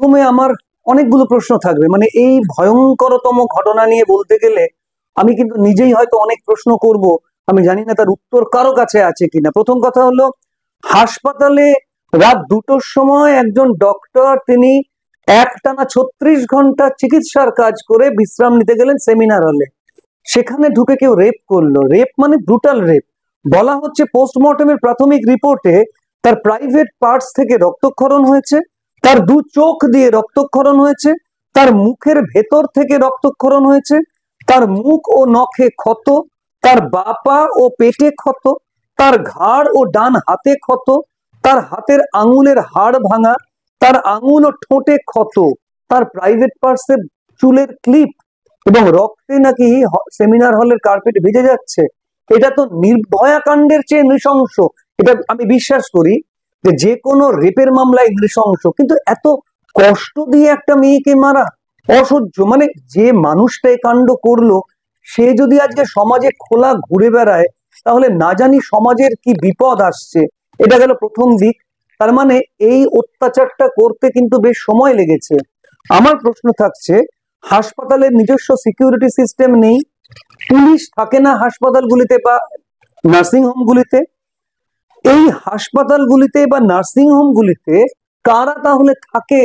প্রথমে আমার অনেকগুলো প্রশ্ন থাকবে, মানে এই ভয়ঙ্করতম ঘটনা নিয়ে বলতে গেলে আমি কিন্তু নিজেই হয়তো অনেক প্রশ্ন করব। আমি জানি না তার উত্তর কারো কাছে আছে কিনা। প্রথম কথা হলো, হাসপাতালে রাত 2টোর সময় একজন ডক্টর, তিনি একটানা 36 ঘন্টা চিকিৎসার কাজ করে বিশ্রাম নিতে গেলেন সেমিনার হলে। সেখানে ঢুকে কেউ রেপ করলো। রেপ মানে ব্রুটাল রেপ। বলা হচ্ছে পোস্টমর্টমের প্রাথমিক রিপোর্টে তার প্রাইভেট পার্টস থেকে রক্তক্ষরণ হয়েছে, তার 2 চোখ দিয়ে রক্তক্ষরণ হয়েছে, তার মুখের ভেতর থেকে রক্তক্ষরণ হয়েছে, তার মুখ ও নখে ক্ষত, তার বাপা ও পেটে ক্ষত, তার ঘাড় ও ডান হাতে ক্ষত, তার হাতের আঙুলের হাড় ভাঙা, তার আঙুল ও ঠোঁটে ক্ষত, তার প্রাইভেট পার্টসে চুলের ক্লিপ, এবং রক্তে নাকি সেমিনার হলের কার্পেট ভিজে যাচ্ছে। এটা তো নির্ভয়া কাণ্ডের চেয়ে নৃশংস। এটা আমি বিশ্বাস করি যে যে কোনো রেপের মামলায় নৃশংস, কিন্তু এত কষ্ট দিয়ে একটা মেয়েকে মারা অসহ্য। মানে যে মানুষটা এই কাণ্ড করলো, সে যদি আজকে সমাজে খোলা ঘুরে বেড়ায়, তাহলে না জানি সমাজের কি বিপদ আসছে। এটা গেল প্রথম দিক। তার মানে এই অত্যাচারটা করতে কিন্তু বেশ সময় লেগেছে। আমার প্রশ্ন থাকছে, হাসপাতালের নিজস্ব সিকিউরিটি সিস্টেম নেই, পুলিশ থাকে না হাসপাতালগুলিতে বা নার্সিং হোমগুলিতে। এই হাসপাতালগুলিতে বা নার্সিং হোমগুলিতে কারা তাহলে থাকে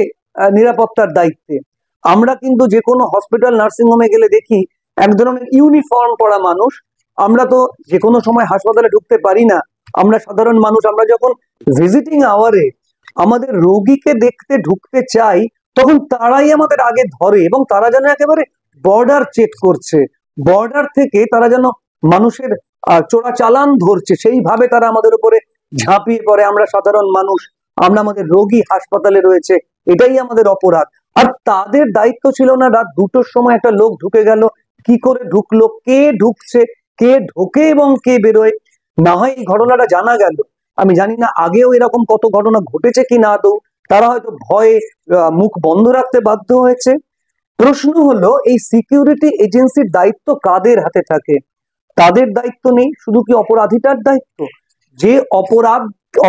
নিরাপত্তার দায়িত্বে? আমরা কিন্তু যে কোনো হসপিটাল নার্সিং হোমে গেলে দেখি এক ধরনের ইউনিফর্ম পরা মানুষ। আমরা তো যে কোনো সময় হাসপাতালে ঢুকতে পারি না। আমরা সাধারণ মানুষ, আমরা যখন ভিজিটিং আওয়ারে আমাদের রোগীকে দেখতে ঢুকতে চাই, তখন তারাই আমাদের আগে ধরে, এবং তারা যেন একেবারে বর্ডার চেক করছে। বর্ডার থেকে তারা যেন মানুষের চোরা চালান ধরছে, সেইভাবে তারা আমাদের উপরে ঝাঁপিয়ে পড়ে। আমরা সাধারণ মানুষ, আমরা, আমাদের রোগী হাসপাতালে রয়েছে, এটাই আমাদের অপরাধ। আর তাদের দায়িত্ব ছিল না রাত 2টোর সময় একটা লোক ঢুকে গেল, কি করে ঢুকলো, কে ঢুকছে, কে ঢোকে এবং কে বেরোয়। না হয় এই ঘটনাটা জানা গেল, আমি জানি না আগেও এরকম কত ঘটনা ঘটেছে কি না আদৌ, তারা হয়তো ভয়ে মুখ বন্ধ রাখতে বাধ্য হয়েছে। প্রশ্ন হলো, এই সিকিউরিটি এজেন্সির দায়িত্ব কাদের হাতে থাকে? তাদের দায়িত্ব নেই, শুধু কি অপরাধীটার দায়িত্ব? যে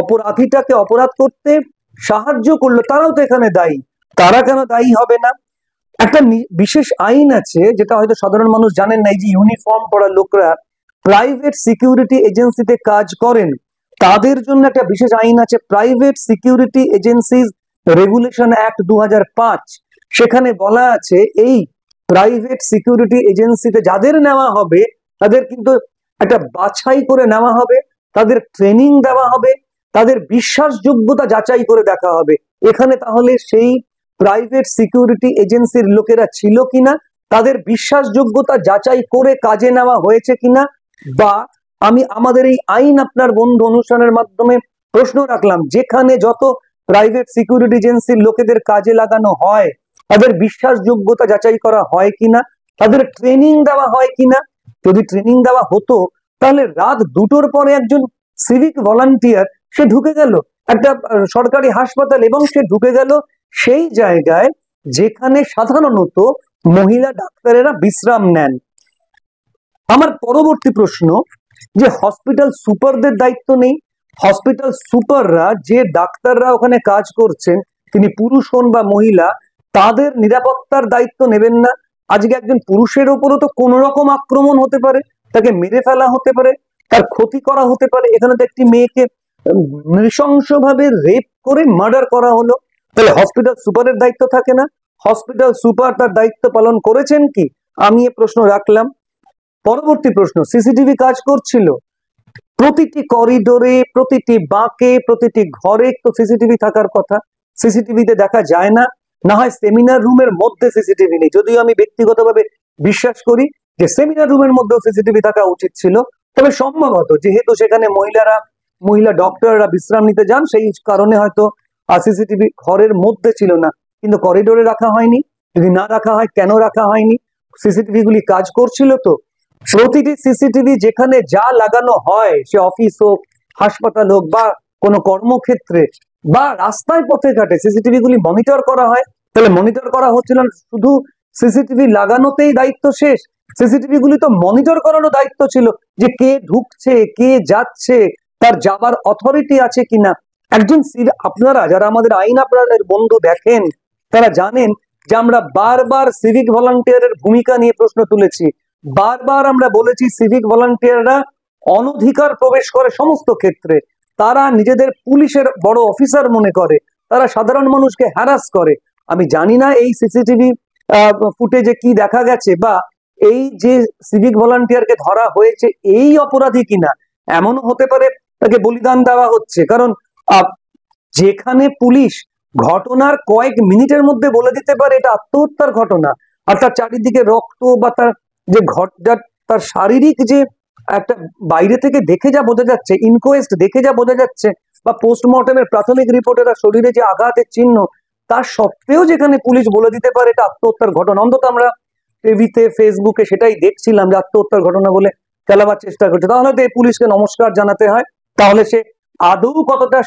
অপরাধীটাকে অপরাধ করতে সাহায্য করলো, তারাও তো এখানে দায়ী। তারা কেন দায়ী হবে না? একটা বিশেষ আইন আছে, যেটা হয়তো সাধারণ মানুষ জানেন না। এই যে ইউনিফর্ম পরা লোকরা প্রাইভেট সিকিউরিটি এজেন্সিতে কাজ করেন, তাদের জন্য একটা বিশেষ আইন আছে, private security agencies regulation act 2005। সেখানে বলা আছে, এই প্রাইভেট সিকিউরিটি এজেন্সিতে যাদের নেওয়া হবে, তাদের কিন্তু একটা বাছাই করে নেওয়া হবে, তাদের ট্রেনিং দেওয়া হবে, তাদের বিশ্বাসযোগ্যতা যাচাই করে দেখা হবে। এখানে তাহলে সেই প্রাইভেট সিকিউরিটি এজেন্সির লোকেরা ছিল কিনা, তাদের বিশ্বাসযোগ্যতা যাচাই করে কাজে নেওয়া হয়েছে কিনা, বা আমি আমাদের এই আইন আপনার বন্ধু অনুষ্ঠানের মাধ্যমে প্রশ্ন রাখলাম, যেখানে যত প্রাইভেট সিকিউরিটি এজেন্সির লোকেদের কাজে লাগানো হয়, তাদের বিশ্বাসযোগ্যতা যাচাই করা হয় কিনা, তাদের ট্রেনিং দেওয়া হয় কিনা। যদি ট্রেনিং দেওয়া হতো, তাহলে রাত 2টোর পরে একজন সিভিক ভলান্টিয়ার সে ঢুকে গেল একটা সরকারি হাসপাতাল, এবং সে ঢুকে গেল সেই জায়গায় যেখানে সাধারণত মহিলা ডাক্তারেরা বিশ্রাম নেন। আমার পরবর্তী প্রশ্ন, যে হসপিটাল সুপারদের দায়িত্ব নেই? হসপিটাল সুপাররা, যে ডাক্তাররা ওখানে কাজ করছেন, তিনি পুরুষ হন বা মহিলা, তাদের নিরাপত্তার দায়িত্ব নেবেন না? আজকে একজন পুরুষের ওপরও তো কোনো রকম আক্রমণ হতে পারে, তাকে মেরে ফেলা হতে পারে, তার ক্ষতি করা হতে পারে। এখানে তো একটি মেয়েকে নৃশংসভাবে রেপ করে মার্ডার করা হলো। তাহলে হসপিটাল সুপারের দায়িত্ব থাকে না? হসপিটাল সুপার তার দায়িত্ব পালন করেছেন কি? আমি এ প্রশ্ন রাখলাম। পরবর্তী প্রশ্ন, সিসিটিভি কাজ করছিল? প্রতিটি করিডোরে, প্রতিটি বাঁকে, প্রতিটি ঘরে তো সিসিটিভি থাকার কথা। সিসিটিভিতে দেখা যায় না। না হয় সেমিনার রুমের মধ্যে সিসিটিভি নেই, যদিও আমি ব্যক্তিগতভাবে বিশ্বাস করি যে সেমিনার রুমের মধ্যেও সিসিটিভি থাকা উচিত ছিল। তবে সম্ভবত যেহেতু সেখানে মহিলা ডক্টররা বিশ্রাম নিতে যান, সেই কারণে হয়তো সিসিটিভি ঘরের মধ্যে ছিল না, কিন্তু করিডোরে রাখা হয়নি। যদি না রাখা হয়, কেন রাখা হয়নি? সিসিটিভি গুলি কাজ করছিল তো? প্রতিটি সিসিটিভি যেখানে যা লাগানো হয়, সে অফিস হোক, হাসপাতাল হোক, বা কোনো কর্মক্ষেত্রে বা রাস্তায় পথে ঘাটে, সিসিটিভি গুলি মনিটর করা হয়। তাহলে মনিটর করা হচ্ছিল না, শুধু সিসিটিভি লাগানোতেই দায়িত্ব শেষ? সিসিটিভি গুলি তো মনিটর করারও দায়িত্ব ছিল, যে কে ঢুকছে, কে যাচ্ছে, তার যাবার অথরিটি আছে কিনা। একজন আপনারা যারা আমাদের আইন আপনাদের বন্ধু দেখেন, তারা জানেন যে আমরা বারবার সিভিক ভলান্টিয়ারের ভূমিকা নিয়ে প্রশ্ন তুলেছি, বারবার আমরা বলেছি সিভিক ভলান্টিয়াররা অনধিকার প্রবেশ করে সমস্ত ক্ষেত্রে, তারা নিজেদের পুলিশের বড় অফিসার মনে করে, তারা সাধারণ মানুষকে হ্যারাস করে। আমি জানি না এই সিসিটিভি ফুটেজে কি দেখা গেছে, বা এই যে সিভিক ভলান্টিয়ারকে ধরা হয়েছে এই অপরাধী কিনা, এমনও হতে পারে তাকে বলিদান দেওয়া হচ্ছে। কারণ যেখানে পুলিশ ঘটনার কয়েক মিনিটের মধ্যে বলে দিতে পারে এটা আত্মহত্যার ঘটনা, আর তার চারিদিকে রক্ত বা তার যে তার শারীরিক যে একটা বাইরে থেকে দেখে যা বোঝা যাচ্ছে, ইনকোয়েস্ট দেখে যা বোঝা যাচ্ছে, বা পোস্টমর্টমের প্রাথমিক রিপোর্টের শরীরে যে আঘাতের চিহ্ন, তার সত্ত্বেও যেখানে পুলিশ বলে দিতে পারে এটা আত্মহত্যার ঘটনা, অন্তত আমরা টিভিতে ফেসবুকে সেটাই দেখছিলাম যে আত্মহত্যার ঘটনা বলে চালাবার চেষ্টা করছে, তাহলে তো এই পুলিশকে নমস্কার জানাতে হয়। তাহলে সে আদৌ কতটা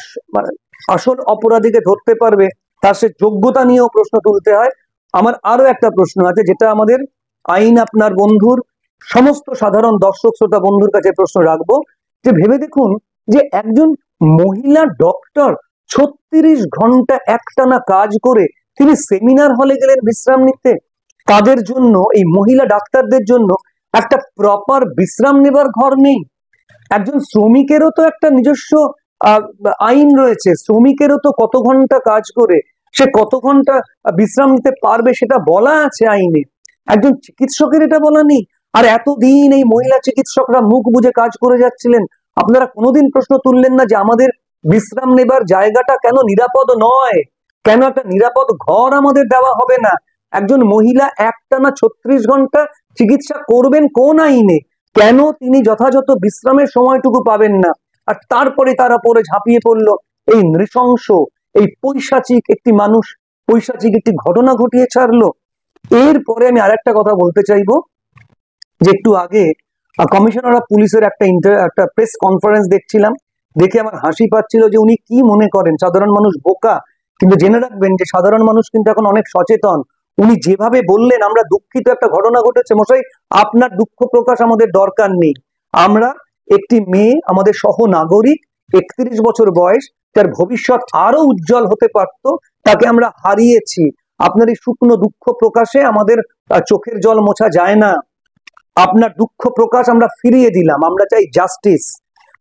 আসল অপরাধীকে ধরতে পারবে তার সে যোগ্যতা নিয়েও প্রশ্ন তুলতে হয়। আমার আরো একটা প্রশ্ন আছে, যেটা আমাদের আইন আপনার বন্ধুর সমস্ত সাধারণ দর্শক শ্রোতা বন্ধুর কাছে প্রশ্ন রাখবো, যে ভেবে দেখুন যে একজন মহিলা ডক্টর 36 ঘন্টা একটানা কাজ করে তিনি সেমিনার হলে গেলেন বিশ্রাম নিতে। তাদের জন্য, এই মহিলা ডাক্তারদের জন্য একটা প্রপার বিশ্রাম নেবার ঘর নেই। একজন শ্রমিকেরও তো একটা নিজস্ব আইন রয়েছে, শ্রমিকেরও তো কত ঘন্টা কাজ করে সে কত ঘন্টা বিশ্রাম নিতে পারবে সেটা বলা আছে আইনে। একজন চিকিৎসকের এটা বলা নেই। আর এতদিন এই মহিলা চিকিৎসকরা মুখ বুজে কাজ করে যাচ্ছিলেন, আপনারা কোনোদিন প্রশ্ন তুললেন না যে আমাদের বিশ্রাম নেবার জায়গাটা কেন নিরাপদ নয়, কেন একটা নিরাপদ ঘর আমাদের দেওয়া হবে না? একজন মহিলা একটানা 36 ঘন্টা চিকিৎসা করবেন কোন আইনে? কেন তিনি যথাযথ বিশ্রামের সময়টুকু পাবেন না? আর তারপরে তারা পরে ঝাঁপিয়ে পড়লো এই নৃশংস, এই পৈশাচিক একটি মানুষ, পৈশাচিক একটি ঘটনা ঘটিয়ে ছাড়লো। এরপরে আমি আরেকটা কথা বলতে চাইবো, যে একটু আগে কমিশনার অফ পুলিশের একটা প্রেস কনফারেন্স দেখছিলাম, দেখে আমার হাসি পাচ্ছিল যে উনি কি মনে করেন সাধারণ মানুষ বোকা, কিন্তু জেনে রাখবেন যে সাধারণ মানুষ কিন্তু এখন অনেক সচেতন। উনি যেভাবে বললেন, আমরা দুঃখিত একটা ঘটনা ঘটেছে মশাই, আপনার দুঃখ প্রকাশ আমাদের দরকার নেই। আমরা একটি মেয়ে, আমাদের সহ নাগরিক, 31 বছর বয়স, তার ভবিষ্যৎ আরো উজ্জ্বল হতে পারত, তাকে আমরা হারিয়েছি। আপনার এই শুকনো দুঃখ প্রকাশে আমাদের চোখের জল মোছা যায় না। আপনার দুঃখ প্রকাশ আমরা ফিরিয়ে দিলাম, আমরা চাই জাস্টিস।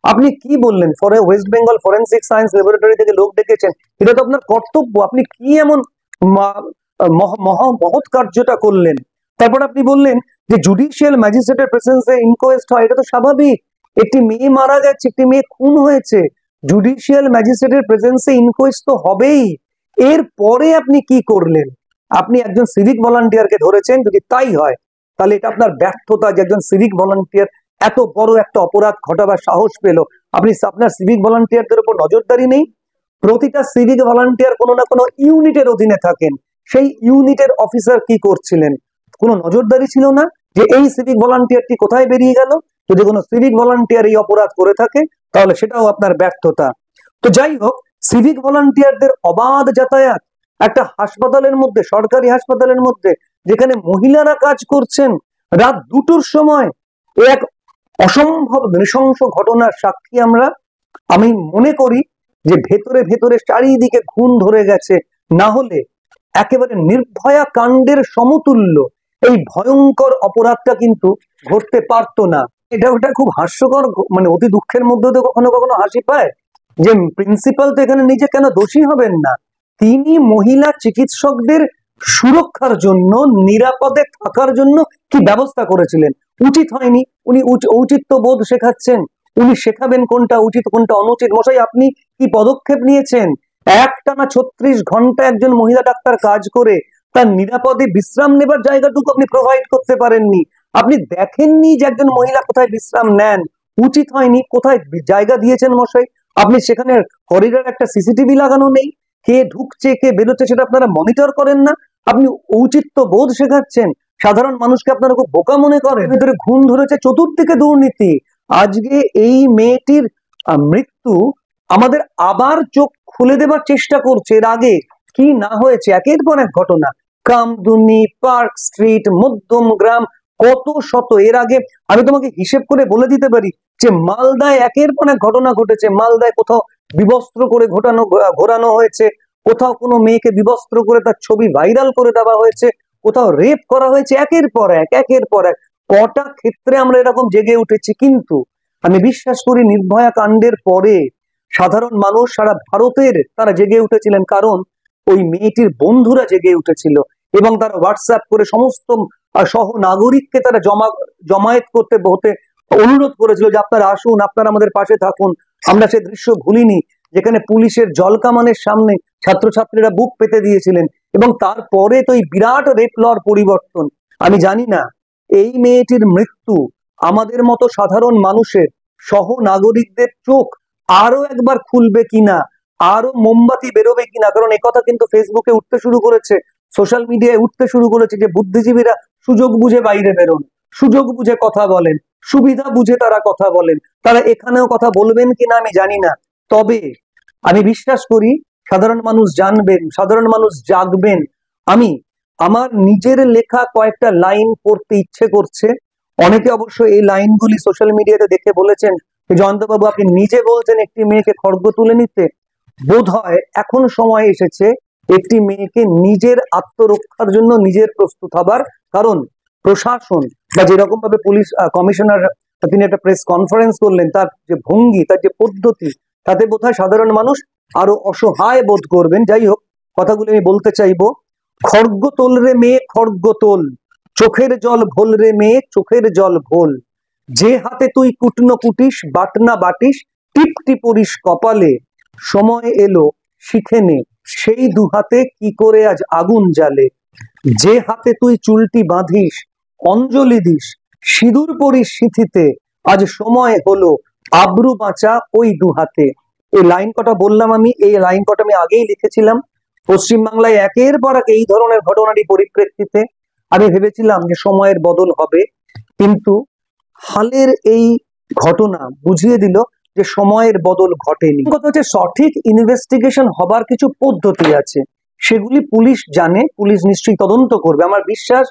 আপনি কি বললেন? West Bengal forensic science laboratory থেকে লোক ডেকেছেন, এটা তো আপনার কর্তব্য। আপনি কি এমন মহৎ কার্যটা করলেন? তারপর আপনি বললেন যে জুডিশিয়াল ম্যাজিস্ট্রেটের প্রেসেন্সে ইনকোয়েস্ট হয়, এটা তো স্বাভাবিক। একটি মেয়ে মারা গেছে, একটি মেয়ে খুন হয়েছে, জুডিশিয়াল ম্যাজিস্ট্রেটের প্রেসেন্সে ইনকোয়েস্ট তো হবেই। এরপরে আপনি কি করলেন? আপনি একজন সিভিক ভলান্টিয়ারকে ধরেছেন। যদি তাই হয় তাহলে এটা আপনার ব্যর্থতা যে একজন সিভিক ভলান্টিয়ার এত বড় একটা অপরাধ ঘটাবার সাহস পেল। আপনার সিভিক ভলান্টিয়ারদের উপর নজরদারি নেই। প্রতিটা সিভিক ভলান্টিয়ার কোনো না কোনো ইউনিটের অধীনে থাকেন, সেই ইউনিটের অফিসার কি করছিলেন? কোনো নজরদারি ছিল না যে এই সিভিক ভলান্টিয়ারটি কোথায় বেরিয়ে গেল। যদি কোনো সিভিক ভলান্টিয়ার এই অপরাধ করে থাকে তাহলে সেটাও আপনার ব্যর্থতা। তো যাই হোক, সিভিক ভলান্টিয়ারদের অবাধ যাতায়াত একটা হাসপাতালের মধ্যে, সরকারি হাসপাতালের মধ্যে, যেখানে মহিলারা কাজ করছেন রাত 2টোর সময়, এক অসম্ভব নৃশংস ঘটনার সাক্ষী আমরা। আমি মনে করি যে ভেতরে ভেতরে চারিদিকে খুন ধরে গেছে, না হলে একেবারে নির্ভয়া কাণ্ডের সমতুল্য এই ভয়ঙ্কর অপরাধটা কিন্তু ঘটতে পারতো না। ওটা খুব হাস্যকর, মানে অতি দুঃখের মধ্যে তো কখনো কখনো হাসি পায় যে প্রিন্সিপাল তো এখানে নিজে কেন দোষী হবেন না? তিনি মহিলা চিকিৎসকদের সুরক্ষার জন্য, নিরাপদে থাকার জন্য কি ব্যবস্থা করেছিলেন? উচিত হয়নি। উনি ঔচিত্য বোধ শেখাচ্ছেন, উনি শেখাবেন কোনটা উচিত কোনটা অনুচিত। মশাই, আপনি কি পদক্ষেপ নিয়েছেন? একটানা 36 ঘন্টা একজন মহিলা ডাক্তার কাজ করে তার নিরাপদে বিশ্রাম নেবার জায়গাটুকু আপনি প্রোভাইড করতে পারেননি। আপনি দেখেননি যে একজন মহিলা কোথায় বিশ্রাম নেন। উচিত হয়নি। কোথায় জায়গা দিয়েছেন মশাই? আপনি সেখানে করিডোর একটা সিসিটিভি লাগানো নেই, কে ঢুকছে কে বেরোচ্ছে সেটা আপনারা মনিটর করেন না। আপনি ঔচিত্য বোধ শেখাচ্ছেন, সাধারণ মানুষকে আপনারা খুব বোকা মনে করেন। ভেতরে ঘুণ ধরেছে, চতুর্দিকে দুর্নীতি। আজকে এই মেয়েটির মৃত্যু আমাদের আবার চোখ খুলে দেবার চেষ্টা করছে। এর আগে কি না হয়েছে, একের পর এক ঘটনা, কামদুনি, পার্ক স্ট্রিট, মধ্যমগ্রাম, কত শত। এর আগে আমি তোমাকে হিসেব করে বলে দিতে পারি যে মালদায় একের পর এক ঘটনা ঘটেছে। মালদায় কোথাও বিবস্ত্র করে ঘোরানো হয়েছে, কোথাও কোনো মেয়েকে বিবস্ত্র করে তার ছবি ভাইরাল করে দেওয়া হয়েছে, কোথাও রেপ করা হয়েছে, একের পর এক কটা ক্ষেত্রে আমরা এরকম জেগে উঠেছি। কিন্তু আমি বিশ্বাস করি নির্ভয়া কাণ্ডের পরে সাধারণ মানুষ সারা ভারতের তারা জেগে উঠেছিলেন, কারণ ওই মেয়েটির বন্ধুরা জেগে উঠেছিল এবং তারা হোয়াটসঅ্যাপ করে সমস্ত সহ নাগরিককে তারা জমায়েত করতে হতে অনুরোধ করেছিল যে আপনারা আসুন, আপনারা আমাদের পাশে থাকুন। আমরা সে দৃশ্য ভুলিনি যেখানে পুলিশের জলকামানের সামনে ছাত্রছাত্রীরা বুক পেতে দিয়েছিলেন। এবং তারপরে তো এই বিরাট রেপ লর পরিবর্তন। আমি জানি না এই মেয়েটির মৃত্যু আমাদের মতো সাধারণ মানুষের সহ নাগরিকদের চোখ আরো একবার খুলবে কিনা, আরো মোমবাতি বেরোবে কিনা। কারণ একথা কিন্তু ফেসবুকে উঠতে শুরু করেছে, সোশ্যাল মিডিয়ায় উঠতে শুরু করেছে যে বুদ্ধিজীবীরা সুযোগ বুঝে বাইরে বেরোন, সুযোগ বুঝে কথা বলেন, সুবিধা বুঝে তারা কথা বলেন। তারা এখানেও কথা বলবেন কিনা আমি জানি না, তবে আমি বিশ্বাস করি সাধারণ মানুষ জানবেন, সাধারণ মানুষ জাগবেন। আমি আমার নিজের লেখা কয়েকটা লাইন পড়তে ইচ্ছে করছে। অনেকে অবশ্য এই লাইনগুলি সোশ্যাল মিডিয়াতে দেখে বলেছেন যে জয়ন্তবাবু আপনি নিজে বলছেন একটি মেয়েকে খড়গ তুলে নিতে। বোধ হয় এখন সময় এসেছে একটি মেয়েকে নিজের আত্মরক্ষার জন্য নিজের প্রস্তুত হবার। কারণ প্রশাসন বা যেরকম ভাবে পুলিশ কমিশনার তিনি একটা প্রেস কনফারেন্স করলেন, তার যে ভঙ্গি, তার যে পদ্ধতি, তাতে বোধহয় সাধারণ মানুষ আরো অসহায় বোধ করবেন। যাই হোক, কথাগুলো আমি বলতে চাইবো। খড়গ তোল রে মেয়ে খড়গ তোল, চোখের জল ভোল রে মেয়ে চোখের জল ভোল, যে হাতে তুই কুটনো কুটিস বাটনা বাটিস টিপটি পড়িস কপালে, সময় এলো শিখে নে সেই দু হাতে কি করে আজ আগুন জ্বালে, যে হাতে তুই চুলটি বাঁধিস অঞ্জলি দিস সিঁদুর পরিস সিঁথিতে, আজ সময় হলো আব্রু বাঁচা ওই দু হাতে। এই লাইন কটা বললাম আমি, এই লাইন কটা আমি আগেই লিখেছিলাম। পশ্চিমবাংলায় একের পর এক এই ধরনের ঘটনারই পরিপ্রেক্ষিতে আমি ভেবেছিলাম যে সময়ের বদল হবে, কিন্তু হালের এই ঘটনা বুঝিয়ে দিল যে সময়ের বদল ঘটেনি। কথা হচ্ছে সঠিক ইনভেস্টিগেশন হবার কিছু পদ্ধতি আছে, সেগুলি পুলিশ জানে, পুলিশ নিশ্চয়ই তদন্ত করবে। আমার বিশ্বাস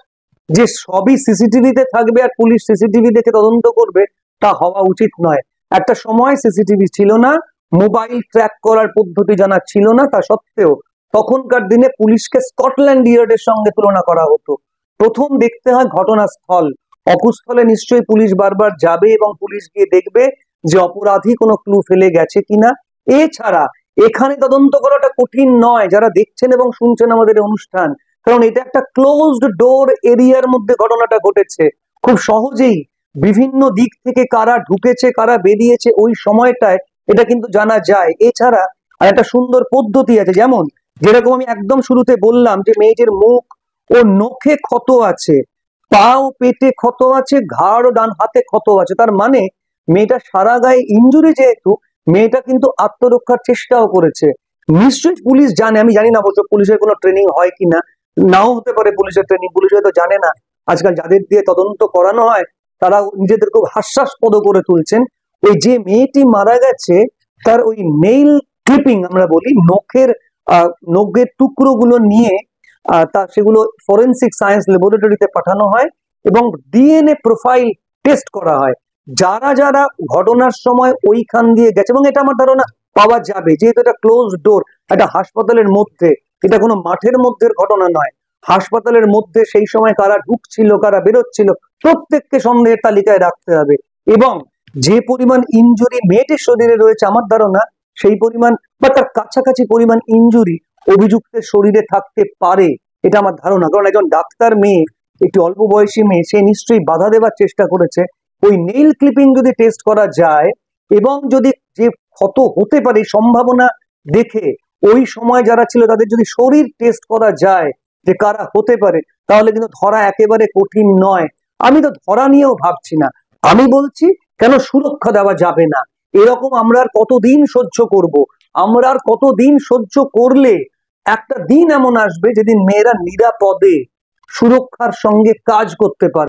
যে সবই সিসিটিভিতে থাকবে আর পুলিশ সিসিটিভি দেখে তদন্ত করবে, তা হওয়া উচিত নয়। একটা সময় সিসিটিভি ছিল না, মোবাইল ট্র্যাক করার পদ্ধতি জানা ছিল না, তা সত্ত্বেও তখনকার দিনে পুলিশকে স্কটল্যান্ড ইয়ার্ডের সঙ্গে তুলনা করা হতো। প্রথম দেখতে হয় ঘটনাস্থল, অকুস্থলে নিশ্চয়ই পুলিশ বারবার যাবে এবং পুলিশ গিয়ে দেখবে যে অপরাধী কোনো ক্লু ফেলে গেছে কিনা। এছাড়া এখানে তদন্ত করাটা কঠিন নয়, যারা দেখছেন এবং শুনছেন আমাদের অনুষ্ঠান, কারণ এটা একটা ক্লোজড ডোর এরিয়ার মধ্যে ঘটনাটা ঘটেছে। খুব সহজেই বিভিন্ন দিক থেকে কারা ঢুকেছে কারা বেরিয়েছে ওই সময়টায় এটা কিন্তু জানা যায়। এছাড়া আর একটা সুন্দর পদ্ধতি আছে, যেমন যেরকম আমি একদম শুরুতে বললাম যে মেয়েটির মুখ ও নখে ক্ষত আছে, পা ও পেটে ক্ষত আছে, ঘাড় ও ডান হাতে ক্ষত আছে। তার মানে মেয়েটা সারা গায়ে ইনজুরি, যেহেতু মেয়েটা কিন্তু আত্মরক্ষার চেষ্টাও করেছে। নিশ্চয়ই পুলিশ জানে, আমি জানি না অবশ্য পুলিশের কোনো ট্রেনিং হয় কিনা, নাও হতে পারে পুলিশের ট্রেনিং, পুলিশ হয়তো জানে না। আজকাল যাদের দিয়ে তদন্ত করানো হয় তারা নিজেদের খুব হাস্যাস্পদ করে তুলছেন। ওই যে মেয়েটি মারা গেছে তার ওই নেইল ক্লিপিং আমরা বলি, নখের টুকরোগুলো নিয়ে তা সেগুলো ফরেন্সিক সায়েন্স ল্যাবরেটরিতে পাঠানো হয় এবং ডিএনএ প্রোফাইল টেস্ট করা হয়। যারা যারা ঘটনার সময় ওইখান দিয়ে গেছে, এবং এটা আমার ধারণা পাওয়া যাবে, যেহেতু এটা ক্লোজ ডোর, একটা হাসপাতালের মধ্যে, এটা কোনো মাঠের মধ্যের ঘটনা নয়, হাসপাতালের মধ্যে সেই সময় কারা ঢুকছিল কারা বেরোচ্ছিল প্রত্যেককে সন্দেহের তালিকায় রাখতে হবে। এবং যে পরিমাণ ইনজুরি মেয়েটির শরীরে রয়েছে আমার ধারণা সেই পরিমাণ বা তার কাছাকাছি পরিমাণ ইনজুরি অভিযুক্তের শরীরে থাকতে পারে, এটা আমার ধারণা। কারণ একজন ডাক্তার মেয়ে, একটি অল্প বয়সী মেয়ে, সে নিশ্চয়ই বাধা দেবার চেষ্টা করেছে। ওই নেইল ক্লিপিং যদি টেস্ট করা যায় এবং যদি যে ক্ষত হতে পারে সম্ভাবনা দেখে ওই সময় যারা ছিল তাদের যদি শরীর টেস্ট করা যায় যে কারা হতে পারে, তাহলে কিন্তু ধরা একেবারে কঠিন নয়। আমি তো ধরা নিয়েও ভাবছি না, আমি বলছি কেন সুরক্ষা দেওয়া যাবে না। এরকম আমরা আর কতদিন সহ্য করব? আমরা আর কতদিন সহ্য করলে একটা দিন এমন আসবে যেদিন মেয়েরা নিরাপদে সুরক্ষার সঙ্গে কাজ করতে পারবে।